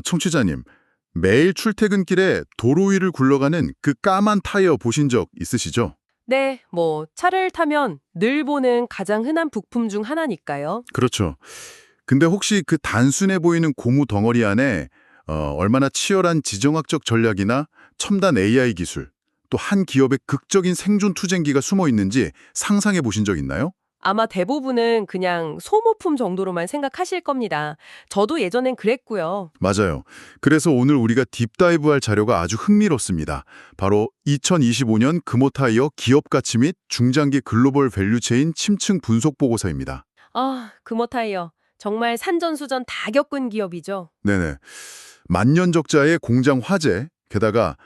청취자님, 매일 출퇴근길에 도로 위를 굴러가는 그 까만 타이어 보신 적 있으시죠? 네, 차를 타면 늘 보는 가장 흔한 부품 중 하나니까요. 그렇죠. 근데 혹시 그 단순해 보이는 고무 덩어리 안에 얼마나 치열한 지정학적 전략이나 첨단 AI 기술, 또 한 기업의 극적인 생존 투쟁기가 숨어 있는지 상상해 보신 적 있나요? 아마 대부분은 그냥 소모품 정도로만 생각하실 겁니다. 저도 예전엔 그랬고요. 맞아요. 그래서 오늘 우리가 딥다이브할 자료가 아주 흥미롭습니다. 바로 2025년 금호타이어 기업 가치 및 중장기 글로벌 밸류체인 침층 분석 보고서입니다. 아, 금호타이어. 정말 산전수전 다 겪은 기업이죠. 네네. 만년 적자의 공장 화재, 게다가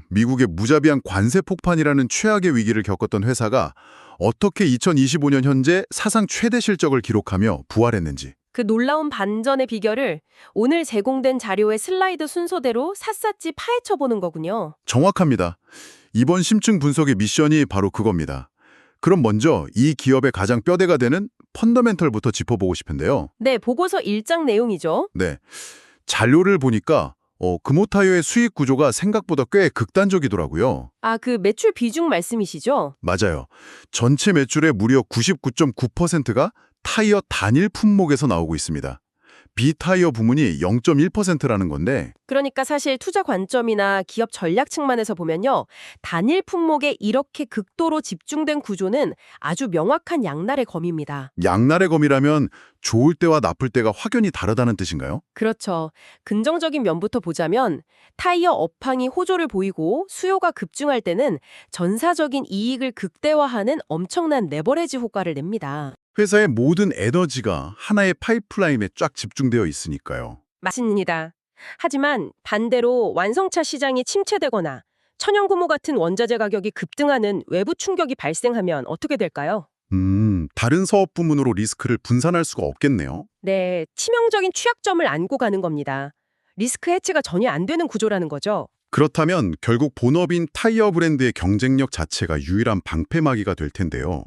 미국의 무자비한 관세 폭판이라는 최악의 위기를 겪었던 회사가 어떻게 2025년 현재 사상 최대 실적을 기록하며 부활했는지. 그 놀라운 반전의 비결을 오늘 제공된 자료의 슬라이드 순서대로 샅샅이 파헤쳐 보는 거군요. 정확합니다. 이번 심층 분석의 미션이 바로 그겁니다. 그럼 먼저 이 기업의 가장 뼈대가 되는 펀더멘털부터 짚어보고 싶은데요. 네, 보고서 1장 내용이죠. 네. 자료를 보니까 금호타이어의 수익 구조가 생각보다 꽤 극단적이더라고요. 아, 그 매출 비중 말씀이시죠? 맞아요. 전체 매출의 무려 99.9%가 타이어 단일 품목에서 나오고 있습니다. 비타이어 부문이 0.1%라는 건데 그러니까 사실 투자 관점이나 기업 전략 측면에서 보면요. 단일 품목에 이렇게 극도로 집중된 구조는 아주 명확한 양날의 검입니다. 양날의 검이라면 좋을 때와 나쁠 때가 확연히 다르다는 뜻인가요? 그렇죠. 긍정적인 면부터 보자면 타이어 업황이 호조를 보이고 수요가 급증할 때는 전사적인 이익을 극대화하는 엄청난 레버리지 효과를 냅니다. 회사의 모든 에너지가 하나의 파이프라인에 쫙 집중되어 있으니까요. 맞습니다. 하지만 반대로 완성차 시장이 침체되거나 천연고무 같은 원자재 가격이 급등하는 외부 충격이 발생하면 어떻게 될까요? 다른 사업 부문으로 리스크를 분산할 수가 없겠네요. 네, 치명적인 취약점을 안고 가는 겁니다. 리스크 해치가 전혀 안 되는 구조라는 거죠. 그렇다면 결국 본업인 타이어 브랜드의 경쟁력 자체가 유일한 방패막이가 될 텐데요.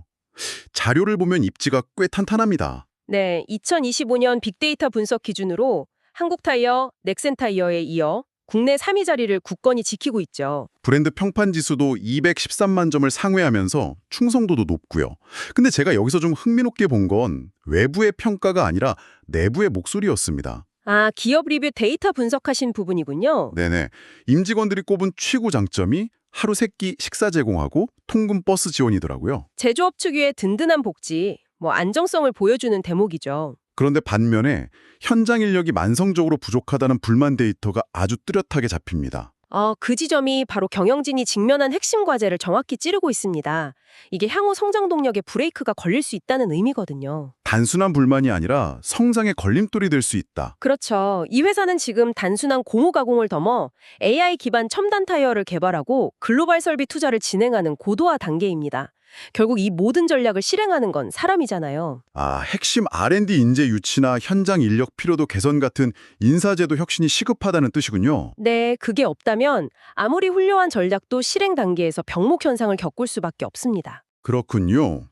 자료를 보면 입지가 꽤 탄탄합니다. 네, 2025년 빅데이터 분석 기준으로 한국타이어, 넥센타이어에 이어 국내 3위 자리를 굳건히 지키고 있죠. 브랜드 평판 지수도 213만 점을 상회하면서 충성도도 높고요. 근데 제가 여기서 좀 흥미롭게 본 건 외부의 평가가 아니라 내부의 목소리였습니다. 아, 기업 리뷰 데이터 분석하신 부분이군요. 네네. 임직원들이 꼽은 최고 장점이 하루 세끼 식사 제공하고 통근 버스 지원이더라고요. 제조업 특유의 든든한 복지, 안정성을 보여주는 대목이죠. 그런데 반면에 현장 인력이 만성적으로 부족하다는 불만 데이터가 아주 뚜렷하게 잡힙니다. 그 지점이 바로 경영진이 직면한 핵심 과제를 정확히 찌르고 있습니다. 이게 향후 성장 동력에 브레이크가 걸릴 수 있다는 의미거든요. 단순한 불만이 아니라 성장의 걸림돌이 될 수 있다. 그렇죠. 이 회사는 지금 단순한 고무 가공을 넘어 AI 기반 첨단 타이어를 개발하고 글로벌 설비 투자를 진행하는 고도화 단계입니다. 결국 이 모든 전략을 실행하는 건 사람이잖아요. 핵심 R&D 인재 유치나 현장 인력 피로도 개선 같은 인사제도 혁신이 시급하다는 뜻이군요. 네, 그게 없다면 아무리 훌륭한 전략도 실행 단계에서 병목 현상을 겪을 수밖에 없습니다. 그렇군요.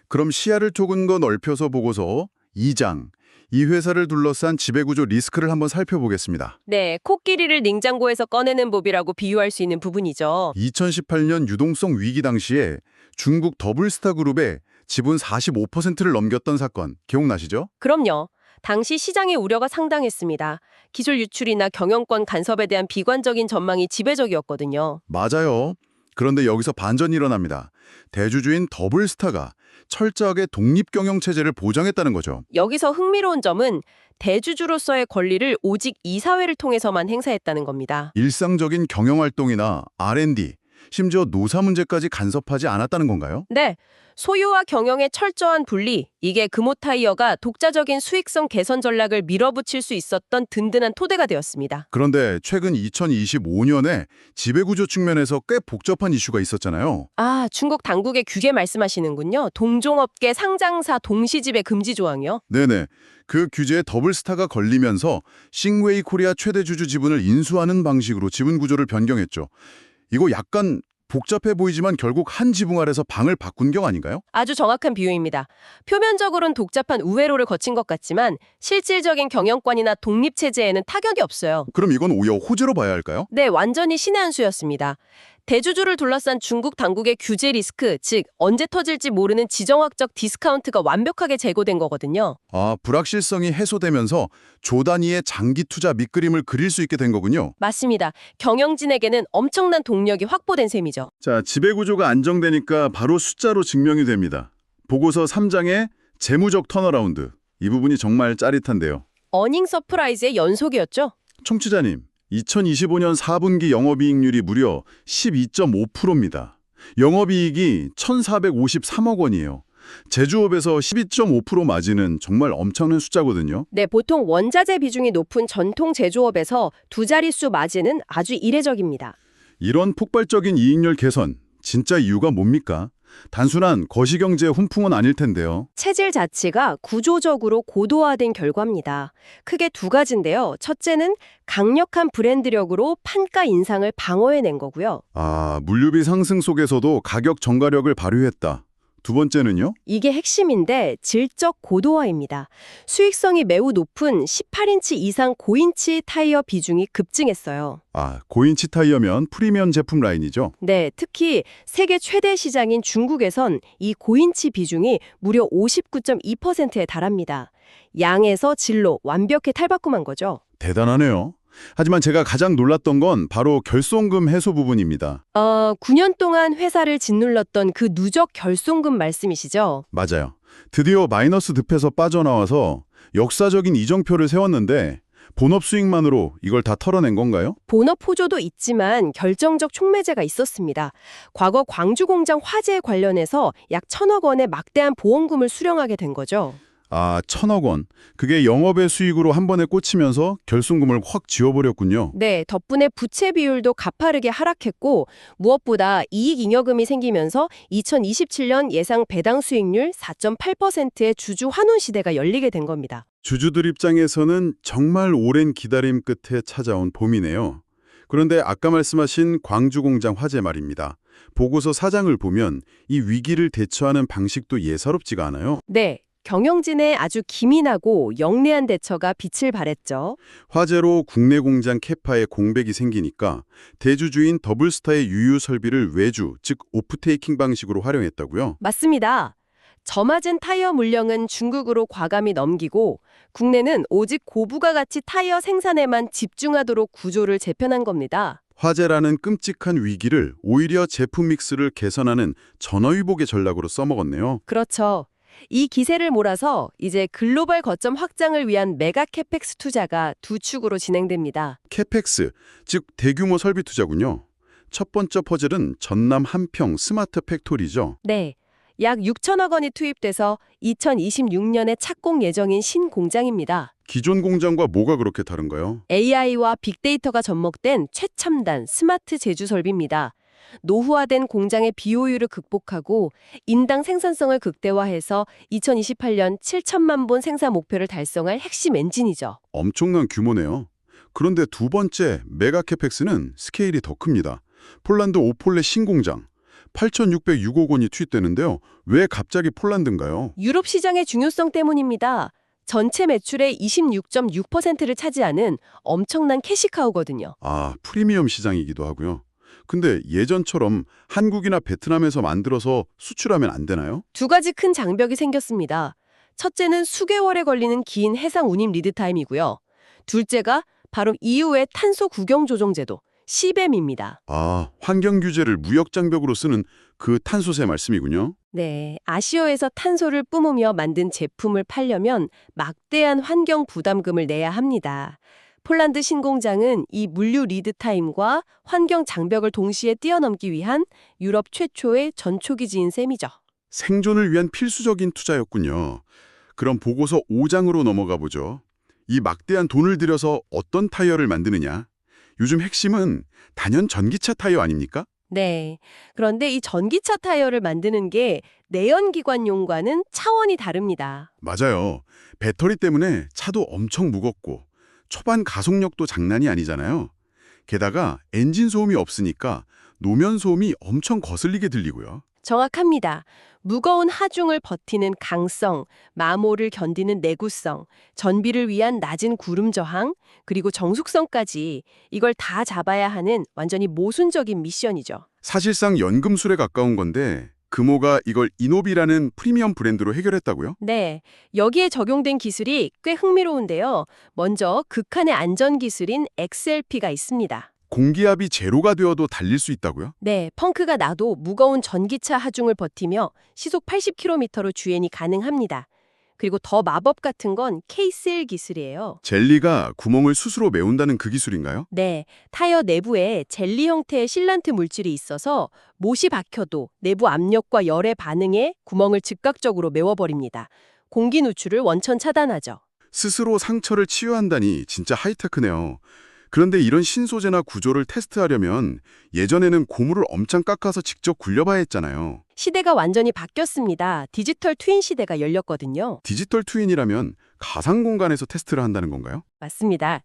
그럼 시야를 조금 더 넓혀서 보고서 2장, 이 회사를 둘러싼 지배구조 리스크를 한번 살펴보겠습니다. 네, 코끼리를 냉장고에서 꺼내는 법이라고 비유할 수 있는 부분이죠. 2018년 유동성 위기 당시에 중국 더블스타 그룹에 지분 45%를 넘겼던 사건 기억나시죠? 그럼요. 당시 시장의 우려가 상당했습니다. 기술 유출이나 경영권 간섭에 대한 비관적인 전망이 지배적이었거든요. 맞아요. 그런데 여기서 반전이 일어납니다. 대주주인 더블스타가 철저하게 독립경영체제를 보장했다는 거죠. 여기서 흥미로운 점은 대주주로서의 권리를 오직 이사회를 통해서만 행사했다는 겁니다. 일상적인 경영활동이나 R&D, 심지어 노사 문제까지 간섭하지 않았다는 건가요? 네, 소유와 경영의 철저한 분리, 이게 금호타이어가 독자적인 수익성 개선 전략을 밀어붙일 수 있었던 든든한 토대가 되었습니다. 그런데 최근 2025년에 지배구조 측면에서 꽤 복잡한 이슈가 있었잖아요. 아, 중국 당국의 규제 말씀하시는군요. 동종업계 상장사 동시지배 금지 조항이요. 네네. 그 규제에 더블스타가 걸리면서 싱웨이 코리아 최대 주주 지분을 인수하는 방식으로 지분 구조를 변경했죠. 이거 약간 복잡해 보이지만 결국 한 지붕 아래서 방을 바꾼 경 아닌가요? 아주 정확한 비유입니다. 표면적으로는 복잡한 우회로를 거친 것 같지만 실질적인 경영권이나 독립체제에는 타격이 없어요. 그럼 이건 오히려 호재로 봐야 할까요? 네, 완전히 신의 한 수였습니다. 대주주를 둘러싼 중국 당국의 규제 리스크, 즉 언제 터질지 모르는 지정학적 디스카운트가 완벽하게 제거된 거거든요. 아, 불확실성이 해소되면서 조 단위의 장기 투자 밑그림을 그릴 수 있게 된 거군요. 맞습니다. 경영진에게는 엄청난 동력이 확보된 셈이죠. 자, 지배구조가 안정되니까 바로 숫자로 증명이 됩니다. 보고서 3장의 재무적 턴어라운드. 이 부분이 정말 짜릿한데요. 어닝 서프라이즈의 연속이었죠. 청취자님, 2025년 4분기 영업이익률이 무려 12.5%입니다. 영업이익이 1,453억 원이에요. 제조업에서 12.5% 마진은 정말 엄청난 숫자거든요. 네, 보통 원자재 비중이 높은 전통 제조업에서 두 자릿수 마진은 아주 이례적입니다. 이런 폭발적인 이익률 개선, 진짜 이유가 뭡니까? 단순한 거시경제 훈풍은 아닐 텐데요. 체질 자체가 구조적으로 고도화된 결과입니다. 크게 두 가지인데요. 첫째는 강력한 브랜드력으로 판가 인상을 방어해낸 거고요. 아, 물류비 상승 속에서도 가격 정가력을 발휘했다. 두 번째는요? 이게 핵심인데 질적 고도화입니다. 수익성이 매우 높은 18인치 이상 고인치 타이어 비중이 급증했어요. 아, 고인치 타이어면 프리미엄 제품 라인이죠. 네, 특히 세계 최대 시장인 중국에선 이 고인치 비중이 무려 59.2%에 달합니다. 양에서 질로 완벽히 탈바꿈한 거죠. 대단하네요. 하지만 제가 가장 놀랐던 건 바로 결손금 해소 부분입니다. 9년 동안 회사를 짓눌렀던 그 누적 결손금 말씀이시죠? 맞아요. 드디어 마이너스 늪에서 빠져나와서 역사적인 이정표를 세웠는데 본업 수익만으로 이걸 다 털어낸 건가요? 본업 호조도 있지만 결정적 촉매제가 있었습니다. 과거 광주 공장 화재에 관련해서 약 1,000억 원의 막대한 보험금을 수령하게 된 거죠. 아, 1,000억 원. 그게 영업의 수익으로 한 번에 꽂히면서 결손금을 확 지워버렸군요. 네, 덕분에 부채 비율도 가파르게 하락했고 무엇보다 이익잉여금이 생기면서 2027년 예상 배당 수익률 4.8%의 주주 환원 시대가 열리게 된 겁니다. 주주들 입장에서는 정말 오랜 기다림 끝에 찾아온 봄이네요. 그런데 아까 말씀하신 광주 공장 화재 말입니다. 보고서 4장을 보면 이 위기를 대처하는 방식도 예사롭지가 않아요. 네. 경영진의 아주 기민하고 영리한 대처가 빛을 발했죠. 화재로 국내 공장 캐파에 공백이 생기니까 대주주인 더블스타의 유유 설비를 외주, 즉 오프테이킹 방식으로 활용했다고요? 맞습니다. 저맞은 타이어 물량은 중국으로 과감히 넘기고 국내는 오직 고부가 가치 타이어 생산에만 집중하도록 구조를 재편한 겁니다. 화재라는 끔찍한 위기를 오히려 제품 믹스를 개선하는 전화위복의 전략으로 써먹었네요. 그렇죠. 이 기세를 몰아서 이제 글로벌 거점 확장을 위한 메가 캐펙스 투자가 두 축으로 진행됩니다. 캐펙스, 즉 대규모 설비 투자군요. 첫 번째 퍼즐은 전남 한평 스마트 팩토리죠. 네. 약 6천억 원이 투입돼서 2026년에 착공 예정인 신공장입니다. 기존 공장과 뭐가 그렇게 다른가요? AI와 빅데이터가 접목된 최첨단 스마트 제조 설비입니다. 노후화된 공장의 비효율을 극복하고 인당 생산성을 극대화해서 2028년 7천만 본 생산 목표를 달성할 핵심 엔진이죠. 엄청난 규모네요. 그런데 두 번째 메가 캐펙스는 스케일이 더 큽니다. 폴란드 오폴레 신공장. 8,606억 원이 투입되는데요. 왜 갑자기 폴란드인가요? 유럽 시장의 중요성 때문입니다. 전체 매출의 26.6%를 차지하는 엄청난 캐시카우거든요. 아, 프리미엄 시장이기도 하고요. 근데 예전처럼 한국이나 베트남에서 만들어서 수출하면 안 되나요? 두 가지 큰 장벽이 생겼습니다. 첫째는 수개월에 걸리는 긴 해상 운임 리드 타임이고요. 둘째가 바로 EU의 탄소 구경 조정 제도, CBAM입니다. 아, 환경 규제를 무역 장벽으로 쓰는 그 탄소세 말씀이군요. 네, 아시아에서 탄소를 뿜으며 만든 제품을 팔려면 막대한 환경 부담금을 내야 합니다. 폴란드 신공장은 이 물류 리드 타임과 환경 장벽을 동시에 뛰어넘기 위한 유럽 최초의 전초기지인 셈이죠. 생존을 위한 필수적인 투자였군요. 그럼 보고서 5장으로 넘어가 보죠. 이 막대한 돈을 들여서 어떤 타이어를 만드느냐? 요즘 핵심은 단연 전기차 타이어 아닙니까? 네. 그런데 이 전기차 타이어를 만드는 게 내연기관용과는 차원이 다릅니다. 맞아요. 배터리 때문에 차도 엄청 무겁고 초반 가속력도 장난이 아니잖아요. 게다가 엔진 소음이 없으니까 노면 소음이 엄청 거슬리게 들리고요. 정확합니다. 무거운 하중을 버티는 강성, 마모를 견디는 내구성, 전비를 위한 낮은 구름 저항, 그리고 정숙성까지 이걸 다 잡아야 하는 완전히 모순적인 미션이죠. 사실상 연금술에 가까운 건데 금호가 이걸 이노비라는 프리미엄 브랜드로 해결했다고요? 네, 여기에 적용된 기술이 꽤 흥미로운데요. 먼저 극한의 안전 기술인 XLP가 있습니다. 공기압이 제로가 되어도 달릴 수 있다고요? 네, 펑크가 나도 무거운 전기차 하중을 버티며 시속 80km로 주행이 가능합니다. 그리고 더 마법 같은 건 K-셀 기술이에요. 젤리가 구멍을 스스로 메운다는 그 기술인가요? 네, 타이어 내부에 젤리 형태의 실란트 물질이 있어서 못이 박혀도 내부 압력과 열에 반응해 구멍을 즉각적으로 메워버립니다. 공기 누출을 원천 차단하죠. 스스로 상처를 치유한다니 진짜 하이테크네요. 그런데 이런 신소재나 구조를 테스트하려면 예전에는 고무를 엄청 깎아서 직접 굴려봐야 했잖아요. 시대가 완전히 바뀌었습니다. 디지털 트윈 시대가 열렸거든요. 디지털 트윈이라면 가상 공간에서 테스트를 한다는 건가요? 맞습니다.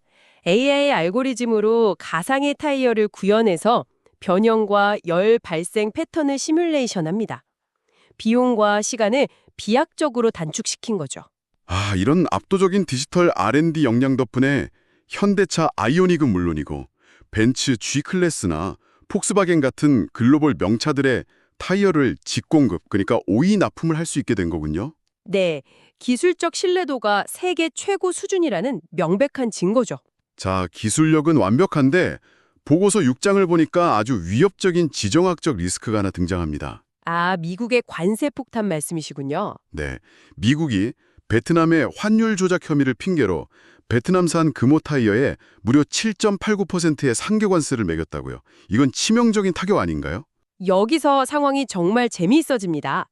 AI 알고리즘으로 가상의 타이어를 구현해서 변형과 열 발생 패턴을 시뮬레이션합니다. 비용과 시간을 비약적으로 단축시킨 거죠. 아, 이런 압도적인 디지털 R&D 역량 덕분에 현대차 아이오닉은 물론이고 벤츠 G클래스나 폭스바겐 같은 글로벌 명차들의 타이어를 직공급, 그러니까 OE 납품을 할 수 있게 된 거군요. 네, 기술적 신뢰도가 세계 최고 수준이라는 명백한 증거죠. 자, 기술력은 완벽한데 보고서 6장을 보니까 아주 위협적인 지정학적 리스크가 하나 등장합니다. 아, 미국의 관세 폭탄 말씀이시군요. 네, 미국이 베트남의 환율 조작 혐의를 핑계로 베트남산 금호 타이어에 무려 7.89%의 상계 관세를 매겼다고요. 이건 치명적인 타격 아닌가요? 여기서 상황이 정말 재미있어집니다.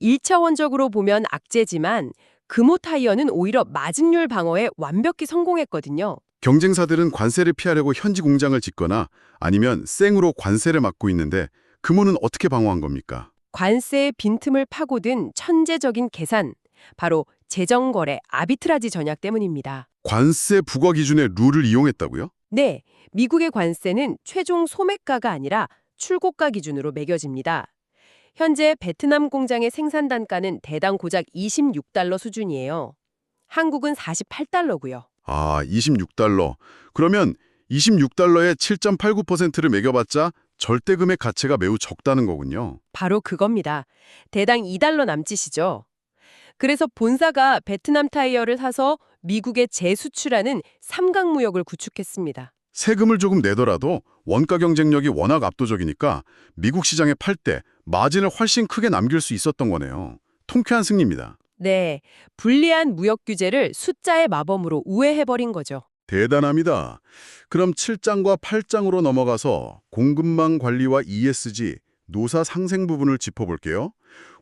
1차원적으로 보면 악재지만 금호 타이어는 오히려 마진율 방어에 완벽히 성공했거든요. 경쟁사들은 관세를 피하려고 현지 공장을 짓거나 아니면 생으로 관세를 막고 있는데 금호는 어떻게 방어한 겁니까? 관세의 빈틈을 파고든 천재적인 계산, 바로 재정거래 아비트라지 전략 때문입니다. 관세 부과 기준의 룰을 이용했다고요? 네, 미국의 관세는 최종 소매가가 아니라 출고가 기준으로 매겨집니다. 현재 베트남 공장의 생산 단가는 대당 고작 26달러 수준이에요. 한국은 48달러고요. 아, 26달러. 그러면 26달러에 7.89%를 매겨봤자 절대금의 가치가 매우 적다는 거군요. 바로 그겁니다. 대당 2달러 남짓이죠. 그래서 본사가 베트남 타이어를 사서 미국에 재수출하는 삼각무역을 구축했습니다. 세금을 조금 내더라도 원가 경쟁력이 워낙 압도적이니까 미국 시장에 팔 때 마진을 훨씬 크게 남길 수 있었던 거네요. 통쾌한 승리입니다. 네, 불리한 무역 규제를 숫자의 마범으로 우회해버린 거죠. 대단합니다. 그럼 7장과 8장으로 넘어가서 공급망 관리와 ESG, 노사 상생 부분을 짚어볼게요.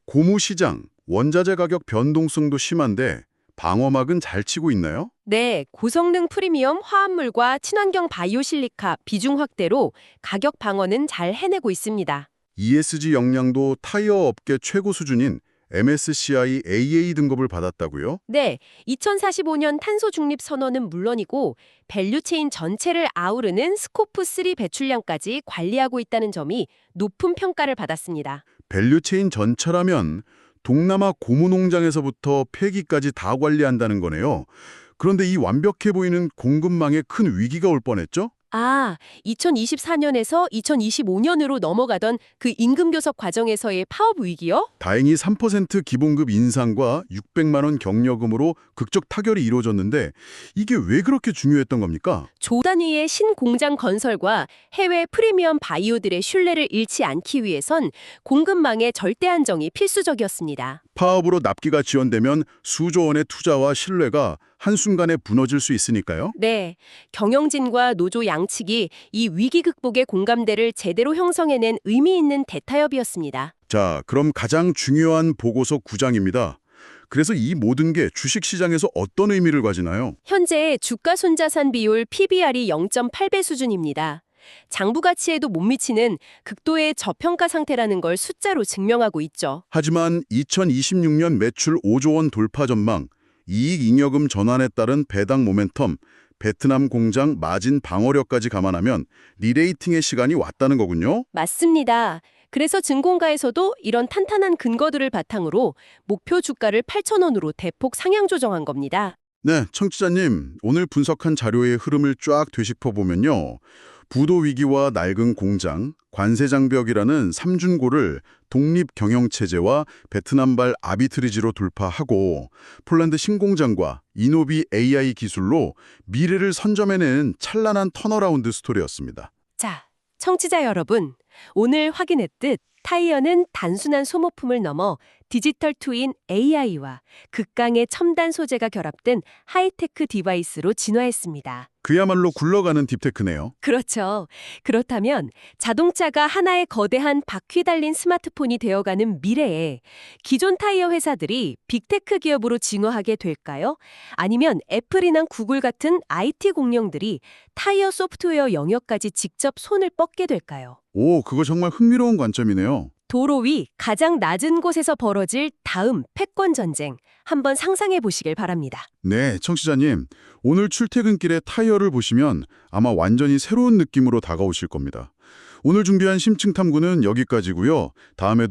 고무시장, 원자재 가격 변동성도 심한데 방어막은 잘 치고 있나요? 네, 고성능 프리미엄 화합물과 친환경 바이오실리카 비중 확대로 가격 방어는 잘 해내고 있습니다. ESG 역량도 타이어 업계 최고 수준인 MSCI AA 등급을 받았다고요? 네, 2045년 탄소 중립 선언은 물론이고 밸류체인 전체를 아우르는 스코프3 배출량까지 관리하고 있다는 점이 높은 평가를 받았습니다. 밸류체인 전체라면 동남아 고무 농장에서부터 폐기까지 다 관리한다는 거네요. 그런데 이 완벽해 보이는 공급망에 큰 위기가 올 뻔했죠? 아, 2024년에서 2025년으로 넘어가던 그 임금교섭 과정에서의 파업 위기요? 다행히 3% 기본급 인상과 600만 원 격려금으로 극적 타결이 이루어졌는데 이게 왜 그렇게 중요했던 겁니까? 조 단위의 신공장 건설과 해외 프리미엄 바이오들의 신뢰를 잃지 않기 위해선 공급망의 절대 안정이 필수적이었습니다. 파업으로 납기가 지연되면 수조 원의 투자와 신뢰가 한순간에 무너질 수 있으니까요. 네, 경영진과 노조 양측이 이 위기 극복의 공감대를 제대로 형성해낸 의미 있는 대타협이었습니다. 자, 그럼 가장 중요한 보고서 9장입니다. 그래서 이 모든 게 주식시장에서 어떤 의미를 가지나요? 현재 주가 손자산 비율 PBR이 0.8배 수준입니다. 장부 가치에도 못 미치는 극도의 저평가 상태라는 걸 숫자로 증명하고 있죠. 하지만 2026년 매출 5조 원 돌파 전망, 이익 잉여금 전환에 따른 배당 모멘텀, 베트남 공장 마진 방어력까지 감안하면 리레이팅의 시간이 왔다는 거군요. 맞습니다. 그래서 증권가에서도 이런 탄탄한 근거들을 바탕으로 목표 주가를 8,000원으로 대폭 상향 조정한 겁니다. 네, 청취자님, 오늘 분석한 자료의 흐름을 쫙 되짚어보면요. 부도 위기와 낡은 공장, 관세 장벽이라는 삼중고를 독립 경영체제와 베트남발 아비트리지로 돌파하고 폴란드 신공장과 이노비 AI 기술로 미래를 선점해낸 찬란한 턴어라운드 스토리였습니다. 자, 청취자 여러분, 오늘 확인했듯 타이어는 단순한 소모품을 넘어 디지털 트윈 AI와 극강의 첨단 소재가 결합된 하이테크 디바이스로 진화했습니다. 그야말로 굴러가는 딥테크네요. 그렇죠. 그렇다면 자동차가 하나의 거대한 바퀴 달린 스마트폰이 되어가는 미래에 기존 타이어 회사들이 빅테크 기업으로 진화하게 될까요? 아니면 애플이나 구글 같은 IT 공룡들이 타이어 소프트웨어 영역까지 직접 손을 뻗게 될까요? 오, 그거 정말 흥미로운 관점이네요. 도로 위 가장 낮은 곳에서 벌어질 다음 패권 전쟁 한번 상상해 보시길 바랍니다. 네, 청취자님, 오늘 출퇴근길에 타이어를 보시면 아마 완전히 새로운 느낌으로 다가오실 겁니다. 오늘 준비한 심층 탐구는 여기까지고요. 다음에도